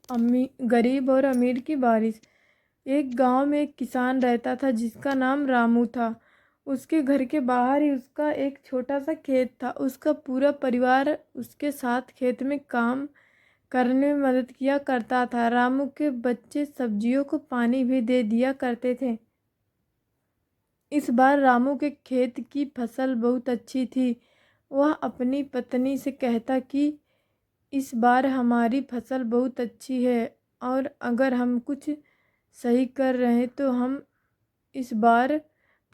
गरीब और अमीर की बारिश। एक गांव में एक किसान रहता था जिसका नाम रामू था। उसके घर के बाहर ही उसका एक छोटा सा खेत था। उसका पूरा परिवार उसके साथ खेत में काम करने में मदद किया करता था। रामू के बच्चे सब्जियों को पानी भी दे दिया करते थे। इस बार रामू के खेत की फसल बहुत अच्छी थी। वह अपनी पत्नी से कहता कि इस बार हमारी फसल बहुत अच्छी है और अगर हम कुछ सही कर रहे हैं तो हम इस बार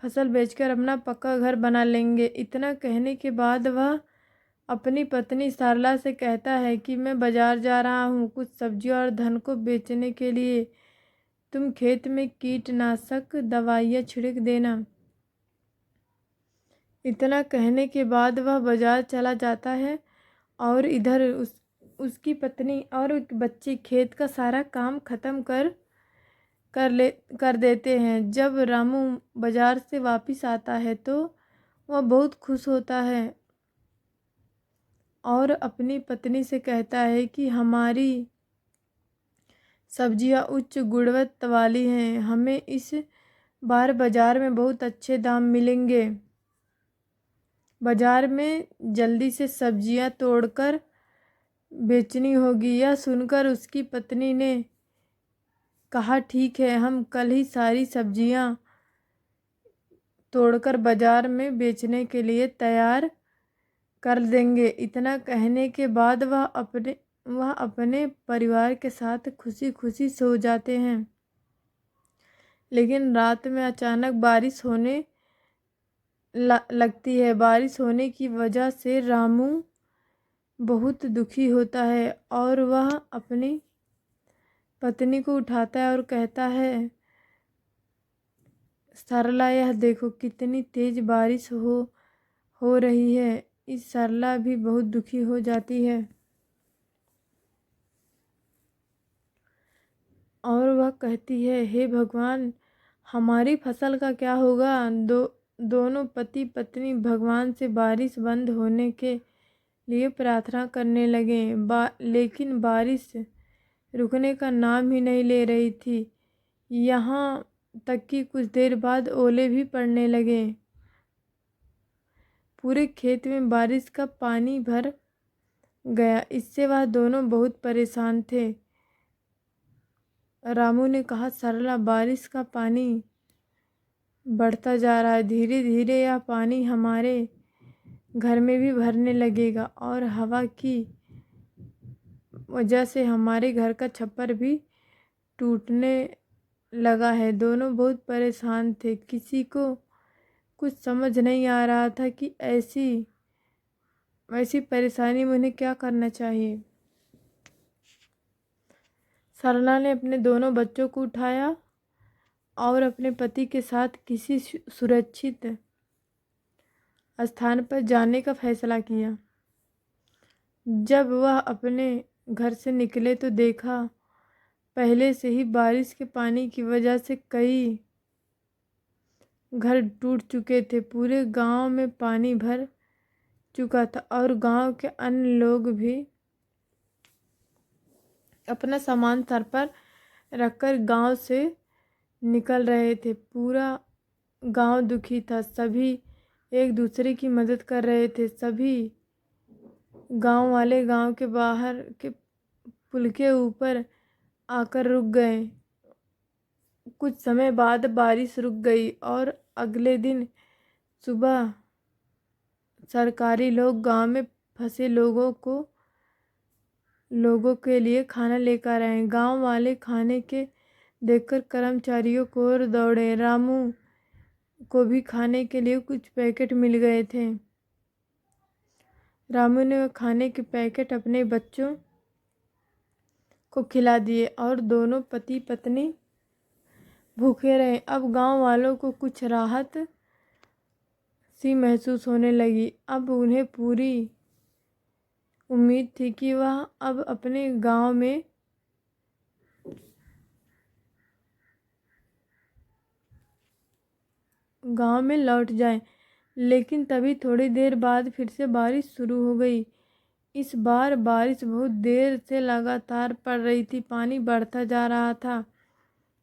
फसल बेचकर अपना पक्का घर बना लेंगे। इतना कहने के बाद वह अपनी पत्नी सरला से कहता है कि मैं बाजार जा रहा हूँ कुछ सब्जियों और धन को बेचने के लिए। तुम खेत में कीटनाशक दवाइयाँ छिड़क देना। इतना कहने के बाद वह बाजार चला जाता है और इधर उसकी पत्नी और बच्चे खेत का सारा काम खत्म कर देते हैं। जब रामू बाजार से वापस आता है तो वह बहुत खुश होता है और अपनी पत्नी से कहता है कि हमारी सब्जियां उच्च गुणवत्ता वाली हैं, हमें इस बार बाजार में बहुत अच्छे दाम मिलेंगे। बाजार में जल्दी से सब्जियां तोड़कर बेचनी होगी। यह सुनकर उसकी पत्नी ने कहा ठीक है, हम कल ही सारी सब्जियां तोड़कर बाजार में बेचने के लिए तैयार कर देंगे। इतना कहने के बाद वह अपने परिवार के साथ खुशी खुशी सो जाते हैं। लेकिन रात में अचानक बारिश होने लगती है। बारिश होने की वजह से रामू बहुत दुखी होता है और वह अपनी पत्नी को उठाता है और कहता है सरला यह देखो कितनी तेज बारिश हो रही है। इस सरला भी बहुत दुखी हो जाती है और वह कहती है हे भगवान हमारी फसल का क्या होगा। दोनों पति पत्नी भगवान से बारिश बंद होने के लिए प्रार्थना करने लगे। लेकिन बारिश रुकने का नाम ही नहीं ले रही थी। यहाँ तक कि कुछ देर बाद ओले भी पड़ने लगे। पूरे खेत में बारिश का पानी भर गया। इससे वह दोनों बहुत परेशान थे। रामू ने कहा सरला बारिश का पानी बढ़ता जा रहा है, धीरे धीरे यह पानी हमारे घर में भी भरने लगेगा और हवा की वजह से हमारे घर का छप्पर भी टूटने लगा है। दोनों बहुत परेशान थे। किसी को कुछ समझ नहीं आ रहा था कि ऐसी परेशानी में उन्हें क्या करना चाहिए। सरला ने अपने दोनों बच्चों को उठाया और अपने पति के साथ किसी सुरक्षित स्थान पर जाने का फैसला किया। जब वह अपने घर से निकले तो देखा पहले से ही बारिश के पानी की वजह से कई घर टूट चुके थे। पूरे गांव में पानी भर चुका था और गांव के अन्य लोग भी अपना सामान सर पर रखकर गांव से निकल रहे थे। पूरा गांव दुखी था। सभी एक दूसरे की मदद कर रहे थे। सभी गांव वाले गांव के बाहर के पुल के ऊपर आकर रुक गए। कुछ समय बाद बारिश रुक गई और अगले दिन सुबह सरकारी लोग गांव में फंसे लोगों के लिए खाना लेकर आए। गांव वाले खाने के देखकर कर्मचारियों को ओर दौड़े। रामू को भी खाने के लिए कुछ पैकेट मिल गए थे। रामू ने खाने के पैकेट अपने बच्चों को खिला दिए और दोनों पति पत्नी भूखे रहे। अब गांव वालों को कुछ राहत सी महसूस होने लगी। अब उन्हें पूरी उम्मीद थी कि वह अब अपने गांव में लौट जाएं। लेकिन तभी थोड़ी देर बाद फिर से बारिश शुरू हो गई। इस बार बारिश बहुत देर से लगातार पड़ रही थी। पानी बढ़ता जा रहा था,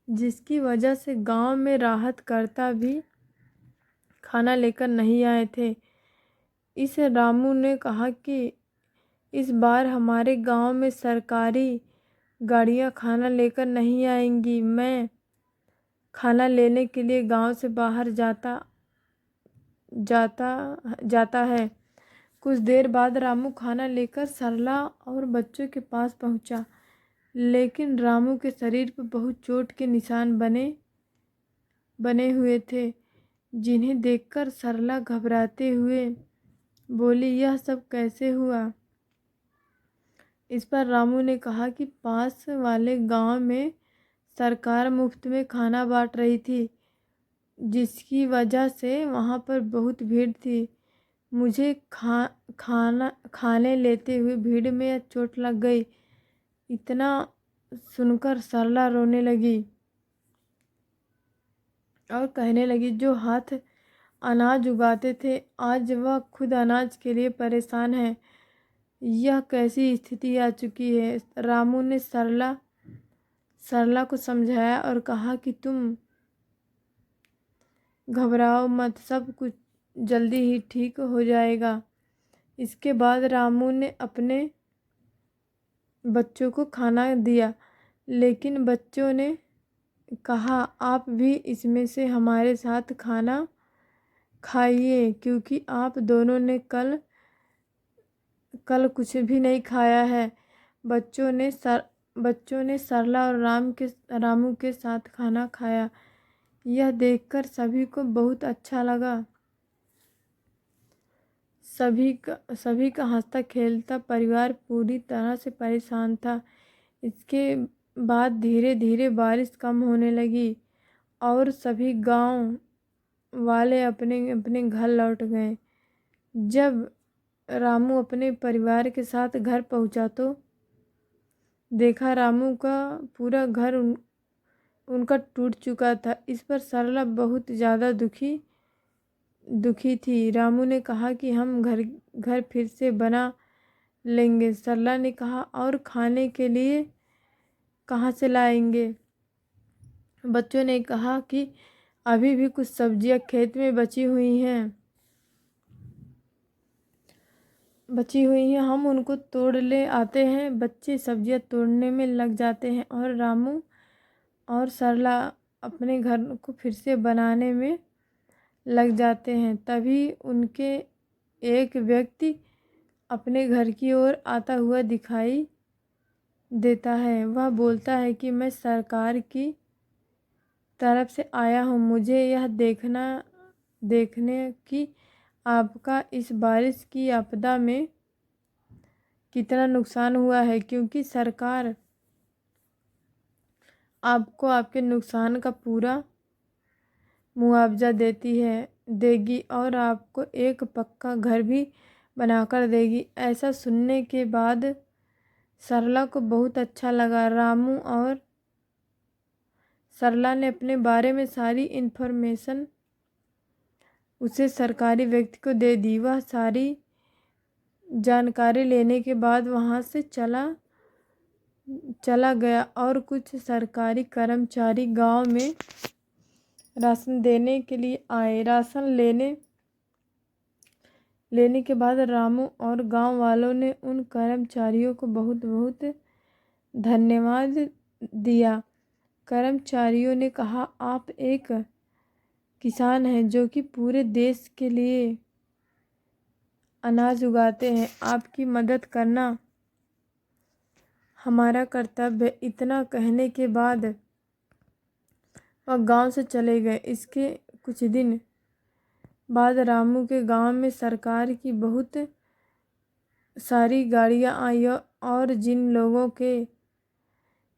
जिसकी वजह से गांव में राहत कर्ता भी खाना लेकर नहीं आए थे। इस रामू ने कहा कि इस बार हमारे गांव में सरकारी गाड़ियां खाना लेकर नहीं आएंगी। मैं खाना लेने के लिए गांव से बाहर जाता जाता जाता है। कुछ देर बाद रामू खाना लेकर सरला और बच्चों के पास पहुंचा, लेकिन रामू के शरीर पर बहुत चोट के निशान बने हुए थे, जिन्हें देखकर सरला घबराते हुए बोली, यह सब कैसे हुआ? इस पर रामू ने कहा कि पास वाले गांव में सरकार मुफ्त में खाना बांट रही थी, जिसकी वजह से वहां पर बहुत भीड़ थी। मुझे खाने लेते हुए भीड़ में चोट लग गई। इतना सुनकर सरला रोने लगी और कहने लगी, जो हाथ अनाज उगाते थे, आज वह खुद अनाज के लिए परेशान है। यह कैसी स्थिति आ चुकी है? रामू ने सरला को समझाया और कहा कि तुम घबराओ मत, सब कुछ जल्दी ही ठीक हो जाएगा। इसके बाद रामू ने अपने बच्चों को खाना दिया, लेकिन बच्चों ने कहा, आप भी इसमें से हमारे साथ खाना खाइए, क्योंकि आप दोनों ने कल कुछ भी नहीं खाया है। बच्चों ने सरला और रामू के साथ खाना खाया। यह देखकर सभी को बहुत अच्छा लगा। सभी का हंसता खेलता परिवार पूरी तरह से परेशान था। इसके बाद धीरे धीरे बारिश कम होने लगी और सभी गांव वाले अपने अपने घर लौट गए। जब रामू अपने परिवार के साथ घर पहुंचा तो देखा रामू का पूरा घर उनका टूट चुका था। इस पर सरला बहुत ज़्यादा दुखी थी। रामू ने कहा कि हम घर फिर से बना लेंगे। सरला ने कहा, और खाने के लिए कहाँ से लाएंगे? बच्चों ने कहा कि अभी भी कुछ सब्जियां खेत में बची हुई हैं, हम उनको तोड़ ले आते हैं। बच्चे सब्जियां तोड़ने में लग जाते हैं और रामू और सरला अपने घर को फिर से बनाने में लग जाते हैं। तभी उनके एक व्यक्ति अपने घर की ओर आता हुआ दिखाई देता है। वह बोलता है कि मैं सरकार की तरफ से आया हूँ, मुझे यह देखने की आपका इस बारिश की आपदा में कितना नुकसान हुआ है, क्योंकि सरकार आपको आपके नुकसान का पूरा मुआवजा देगी और आपको एक पक्का घर भी बनाकर देगी। ऐसा सुनने के बाद सरला को बहुत अच्छा लगा। रामू और सरला ने अपने बारे में सारी इन्फॉर्मेशन उसे सरकारी व्यक्ति को दे दी। वह सारी जानकारी लेने के बाद वहाँ से चला गया और कुछ सरकारी कर्मचारी गांव में राशन देने के लिए आए। राशन लेने के बाद रामू और गांव वालों ने उन कर्मचारियों को बहुत बहुत धन्यवाद दिया। कर्मचारियों ने कहा, आप एक किसान हैं जो कि पूरे देश के लिए अनाज उगाते हैं, आपकी मदद करना हमारा कर्तव्य। इतना कहने के बाद वह गांव से चले गए। इसके कुछ दिन बाद रामू के गांव में सरकार की बहुत सारी गाड़ियां आई और जिन लोगों के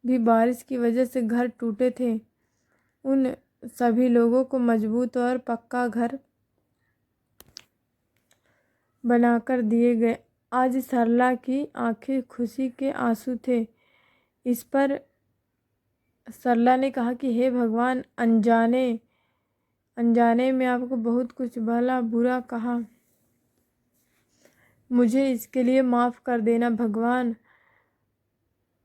भी बारिश की वजह से घर टूटे थे, उन सभी लोगों को मजबूत और पक्का घर बनाकर दिए गए। आज सरला की आंखें खुशी के आंसू थे। इस पर सरला ने कहा कि हे भगवान, अनजाने में आपको बहुत कुछ भला बुरा कहा, मुझे इसके लिए माफ़ कर देना भगवान।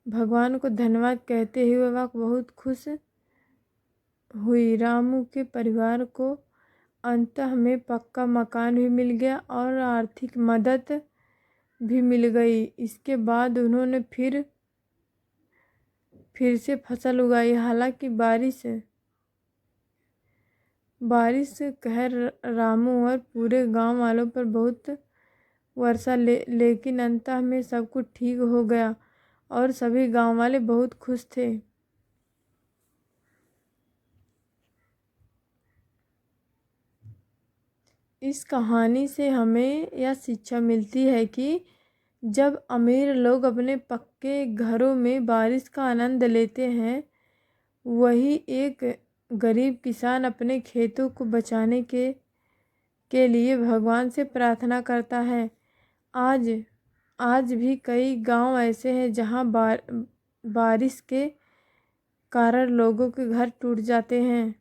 भगवान को धन्यवाद कहते हुए वह बहुत खुश हुई। रामू के परिवार को अंततः में पक्का मकान भी मिल गया और आर्थिक मदद भी मिल गई। इसके बाद उन्होंने फिर से फसल उगाई। हालांकि बारिश कहर रामू और पूरे गांव वालों पर बहुत वर्षा लेकिन अंततः में सब कुछ ठीक हो गया और सभी गांव वाले बहुत खुश थे। इस कहानी से हमें यह शिक्षा मिलती है कि जब अमीर लोग अपने पक्के घरों में बारिश का आनंद लेते हैं, वही एक गरीब किसान अपने खेतों को बचाने के लिए भगवान से प्रार्थना करता है। आज भी कई गांव ऐसे हैं जहां बारिश के कारण लोगों के घर टूट जाते हैं।